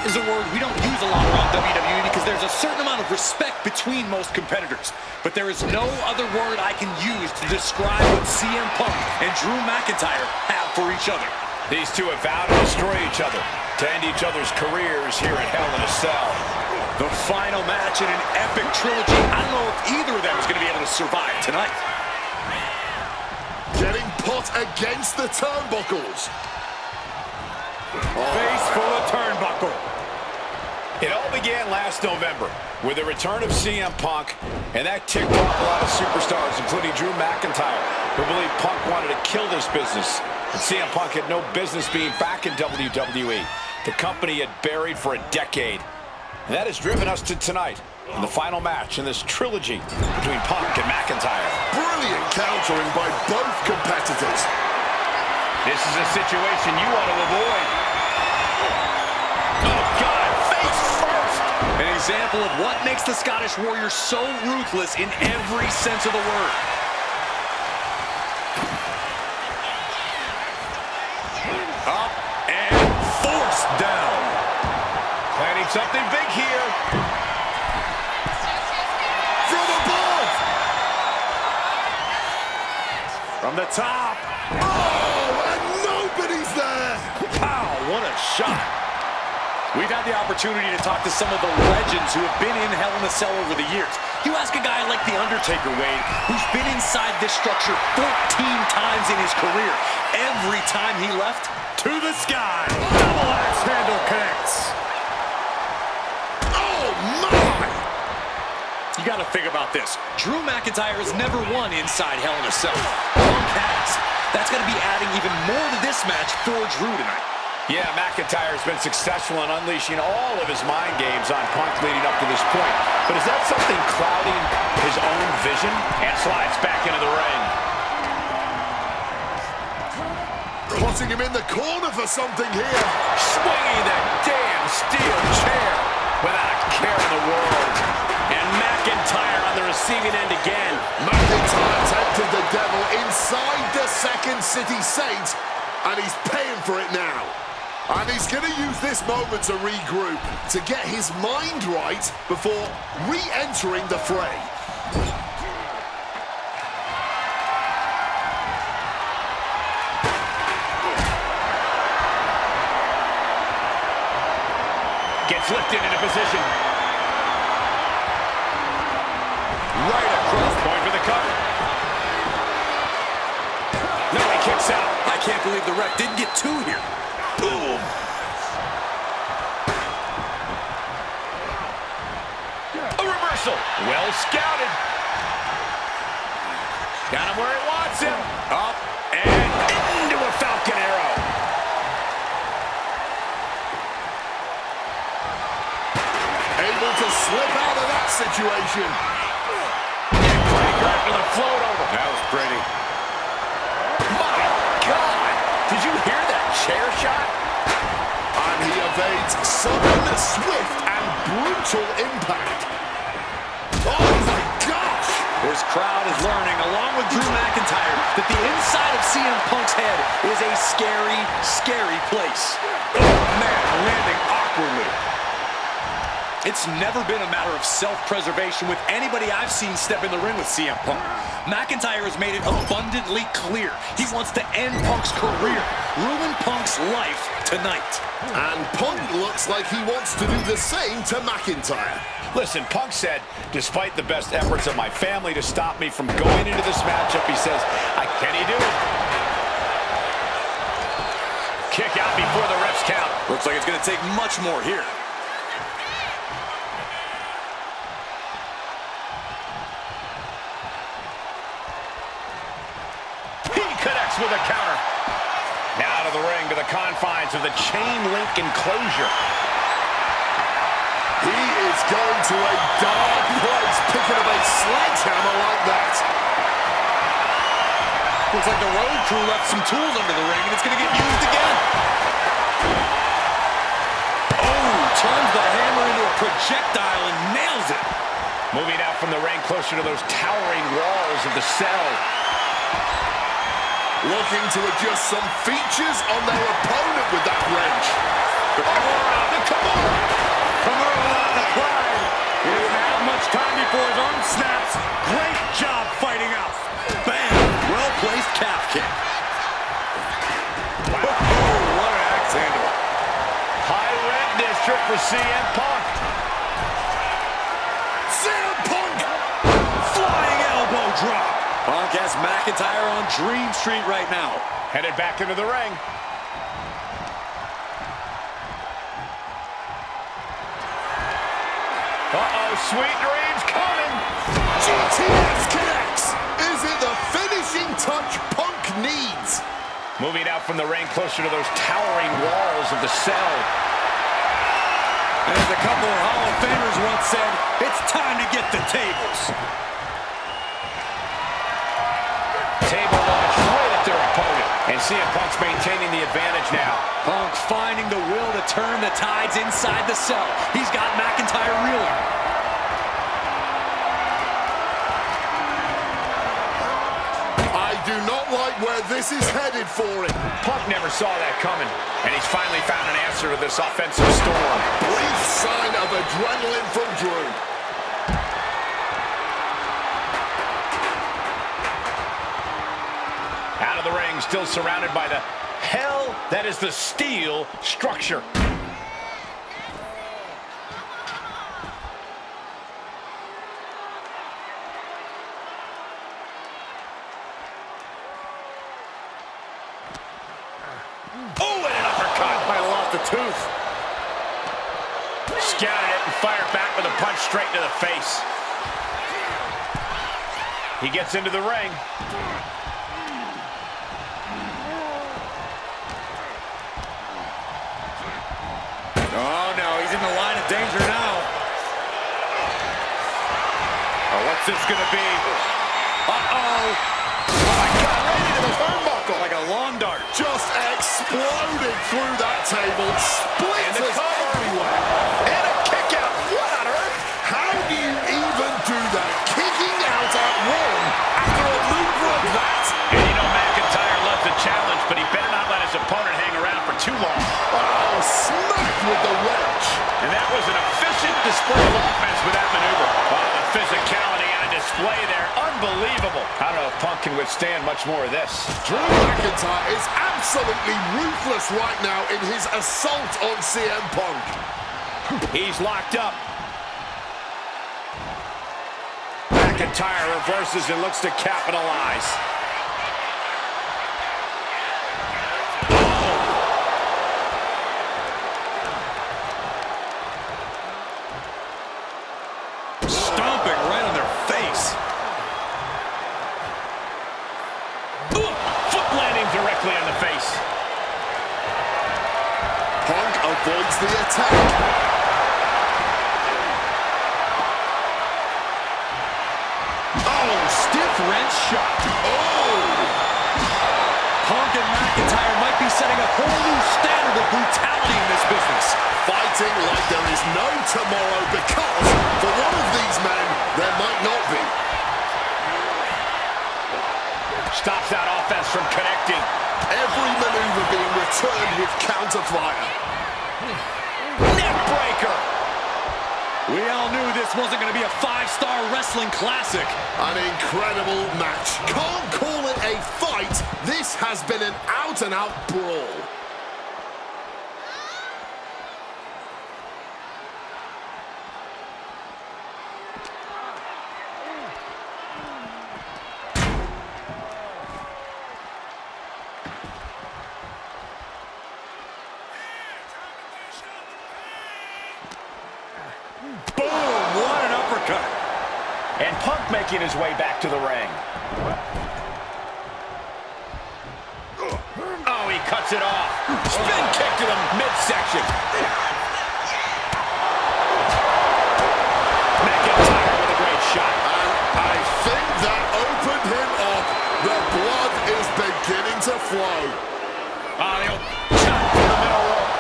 is a word we don't use a lot around WWE because there's a certain amount of respect between most competitors. But there is no other word I can use to describe what CM Punk and Drew McIntyre have for each other. These two have vowed to destroy each other, to end each other's careers here at Hell in a Cell. The final match in an epic trilogy. I don't know if either of them is going to be able to survive tonight. Getting put against the turnbuckles. Face full of turnbuckle. It all began last November with the return of CM Punk, and that ticked off a lot of superstars, including Drew McIntyre, who believed Punk wanted to kill this business. And CM Punk had no business being back in WWE. The company had buried for a decade. And that has driven us to tonight, in the final match in this trilogy between Punk and McIntyre. Brilliant countering by both competitors. This is a situation you want to avoid. Oh, God, face first! An example of what makes the Scottish Warrior so ruthless in every sense of the word. Up and forced down. Planning something big here. From above! From the top. Oh, and nobody's there! Pow, what a shot. We've had the opportunity to talk to some of the legends who have been in Hell in a Cell over the years. You ask a guy like The Undertaker, Wade, who's been inside this structure 14 times in his career. Every time he left, to the sky. Double axe handle connects. Oh, my! You got to think about this. Drew McIntyre has never won inside Hell in a Cell. Punk has. That's going to be adding even more to this match for Drew tonight. Yeah, McIntyre has been successful in unleashing all of his mind games on Punk leading up to this point. But is that something clouding his own vision? And slides back into the ring. Putting him in the corner for something here. Swinging that damn steel chair without a care in the world. And McIntyre on the receiving end again. McIntyre tempted the devil inside the Second City Saint, and he's paying for it now. And he's going to use this moment to regroup, to get his mind right before re-entering the fray. Gets lifted into position. Right across. Point for the cover. No, he kicks out. I can't believe the ref didn't get two here. Boom. A reversal. Well scouted. Got him where he wants him. Up And into a Falcon Arrow. Able to slip out of that situation. Breaker after the float over. That was pretty. My God. Did you hear that chair shot? And he evades sudden, swift, and brutal impact. Oh my gosh! This crowd is learning, along with Drew McIntyre, that the inside of CM Punk's head is a scary, scary place. Oh man, landing awkwardly. It's never been a matter of self-preservation with anybody I've seen step in the ring with CM Punk. McIntyre has made it abundantly clear he wants to end Punk's career, ruin Punk's life tonight. And Punk looks like he wants to do the same to McIntyre. Listen, Punk said, despite the best efforts of my family to stop me from going into this matchup, he says, can he do it? Kick out before the ref's count. Looks like it's going to take much more here. With a counter. Now to the ring, to the confines of the chain link enclosure. He is going to a dark place, picking up a sledgehammer like that. Looks like the road crew left some tools under the ring, and it's going to get used again. Oh, turns the hammer into a projectile and nails it. Moving out from the ring closer to those towering walls of the cell. Looking to adjust some features on their opponent with that wrench. The Kimura! pressure for CM Punk. CM Punk! Flying elbow drop. Punk has McIntyre on Dream Street right now. Headed back into the ring. Uh-oh, sweet dreams coming. GTS connects. Is it the finishing touch Punk needs? Moving out from the ring closer to those towering walls of the cell. And as a couple of Hall of Famers once said, it's time to get the tables. Table launch right at their opponent. And CM Punk's maintaining the advantage now. Punk finding the will to turn the tides inside the cell. He's got McIntyre reeling. I do not like where this is headed for him. Punk never saw that coming. And he's finally found an answer to this offensive storm. Brief sign of adrenaline from Drew. Out of the ring, still surrounded by the hell that is the steel structure. Oh, and an uppercut. Might have lost a tooth. Scouted it and fired back with a punch straight to the face. He gets into the ring. Oh, no, he's in the line of danger now. Oh, what's this gonna be? Uh-oh. Oh, my God, right into the turnbuckle like a lawn dart. Just exploded through that table. Splinters everywhere. And a kick out. What on earth? How do you even do that? Kicking out at one after a move like that? And you know McIntyre loves the challenge, but he better not let his opponent hang around for too long. Oh, smacked with the wrench. And that was an efficient display of offense with that maneuver. Oh, the physicality on display there. Unbelievable. I don't know if Punk can withstand much more of this. Drew McIntyre is absolutely ruthless right now in his assault on CM Punk. He's locked up. McIntyre reverses and looks to capitalize. Stomping right on their face. Ooh, foot landing directly on the face. Punk avoids the attack. Oh, stiff wrench shot. Oh! Punk and McIntyre might be setting a whole new standard of brutality in this business. Fighting like there is no tomorrow because for one of these men, there might not be. Stops that offense from connecting. Every maneuver being returned with counterfire. Neck breaker. We all knew this wasn't going to be a five-star wrestling classic. An incredible match. Can't call it a fight. This has been an out-and-out brawl. Boom, what an uppercut. And Punk making his way back to the ring. Oh, he cuts it off. Spin kick to the midsection. McIntyre with a great shot. And I think that opened him up. The blood is beginning to flow. Oh, the old chop to the middle rope.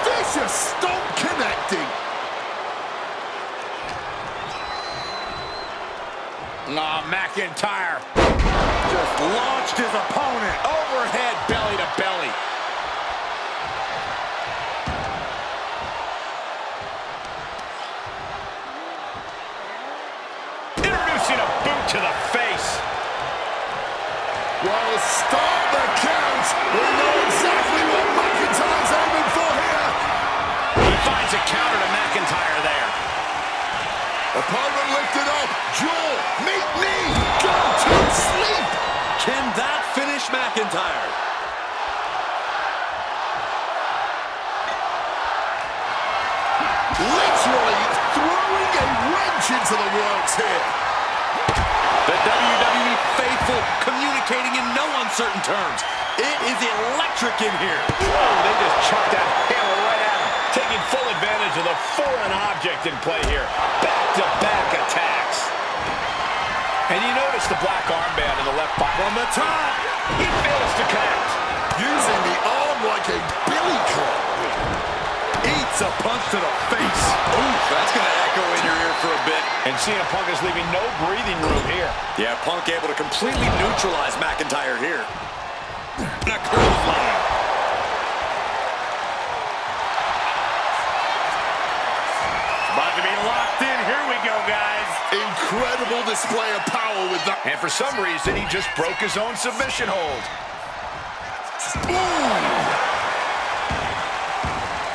Vicious stomp connecting. Oh, McIntyre just launched his opponent overhead, belly to belly. Introducing a boot to the face. Well, start the count. We know exactly what McIntyre's aiming for here. He finds a counter to McIntyre there. Opponent lifted up. Jaw, meet knee, go to sleep. Can that finish McIntyre? Literally throwing a wrench into the works here. The WWE faithful communicating in no uncertain terms. It is electric in here. Whoa, they just chucked that hammer right at him, taking full advantage of the foreign object in play here. Back-to-back attacks. And you notice the black armband in the left pocket. From the top. He fails to connect. Using the arm like a billy club. Eats a punch to the face. Ooh, that's going to echo in your ear for a bit. And CM Punk is leaving no breathing room here. Yeah, Punk able to completely neutralize McIntyre here. And a clothesline. About to be locked in. Here we go, guys. Incredible display of power with that. And for some reason, he just broke his own submission hold. Ooh.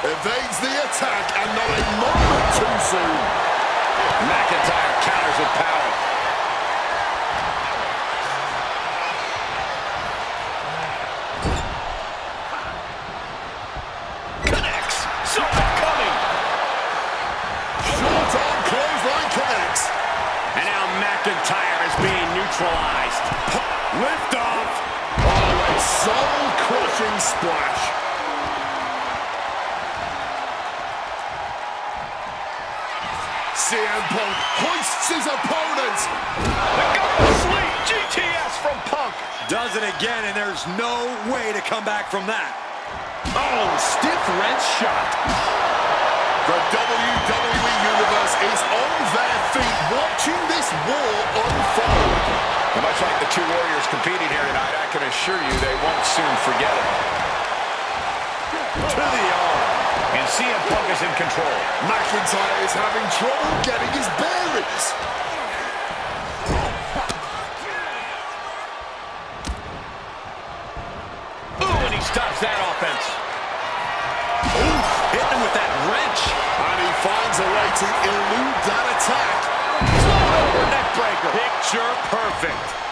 Evades the attack and not a moment too soon. McIntyre counters with power. Connects. Saw that coming. Short arm clothesline connects. And now McIntyre is being neutralized. Lift off. Oh, a soul-crushing splash. CM Punk hoists his opponent. The go to sleep. GTS from Punk. Does it again, and there's no way to come back from that. Oh, stiff wrench shot. The WWE Universe is on their feet watching this war unfold. And much like the two warriors competing here tonight, I can assure you they won't soon forget it. To the arm. And CM Punk is in control. McIntyre is having trouble getting his bearings. Ooh, and he stops that offense. Ooh, hitting him with that wrench. And he finds a way to elude that attack. Float over neck breaker. Picture perfect.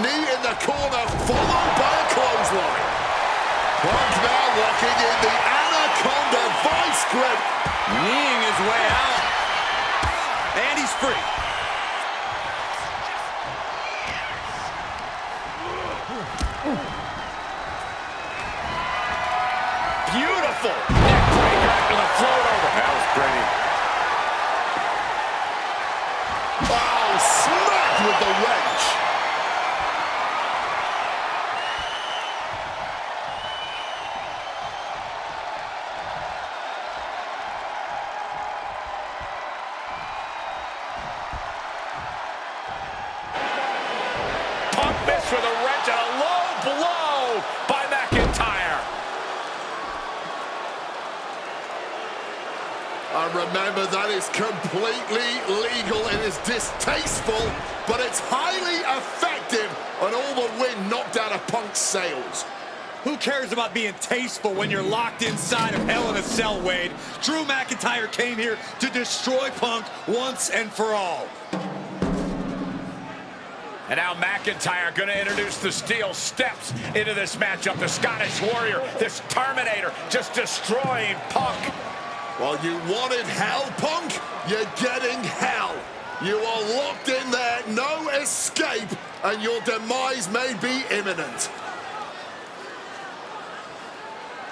Knee in the corner, followed by a clothesline. Punk now locking in the Anaconda vice grip. Kneeing his way out. And he's free. Beautiful. Neck breaker after the float over. That was pretty. Oh, smacked with the wrench. Missed with a wrench and a low blow by McIntyre. And remember, that is completely legal. It is distasteful, but it's highly effective, and all the wind knocked out of Punk's sails. Who cares about being tasteful when you're locked inside of Hell in a Cell, Wade? Drew McIntyre came here to destroy Punk once and for all. And now McIntyre going to introduce the steel steps into this matchup. The Scottish Warrior, this Terminator, just destroying Punk. Well, you wanted hell, Punk? You're getting hell. You are locked in there, no escape, and your demise may be imminent.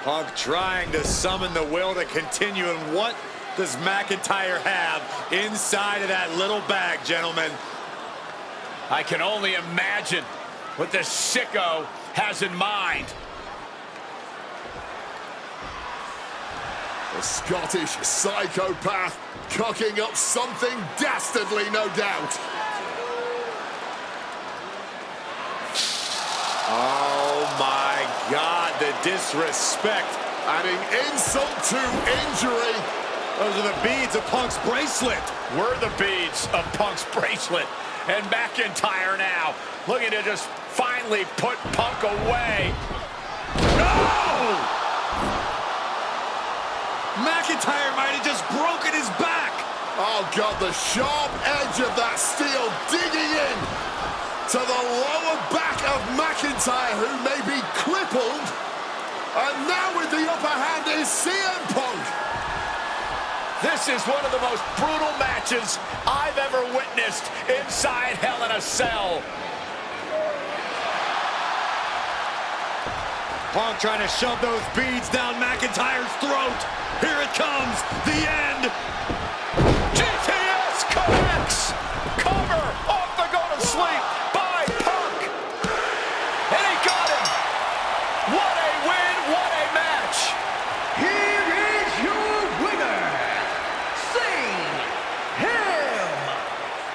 Punk trying to summon the will to continue, and what does McIntyre have inside of that little bag, gentlemen? I can only imagine what this sicko has in mind. A Scottish psychopath cooking up something dastardly, no doubt. Oh my God, the disrespect Adding insult to injury. Those are the beads of Punk's bracelet. Were the beads of Punk's bracelet. And McIntyre now looking to just finally put Punk away. No! McIntyre might have just broken his back. Oh, God, the sharp edge of that steel digging in to the lower back of McIntyre, who may be crippled. And now with the upper hand is CM Punk. This is one of the most brutal matches I've ever witnessed inside Hell in a Cell. Punk trying to shove those beads down McIntyre's throat. Here it comes, the end. GTS connects. Cover off the go to sleep by Punk. And he got him. What a win, what a match. Here is your winner, CM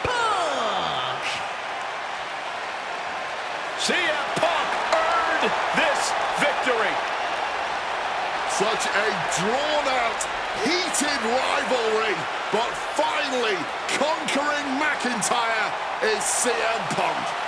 Punk. CM Punk earned this victory. Such a drawn-out, heated rivalry, but finally conquering McIntyre is CM Punk.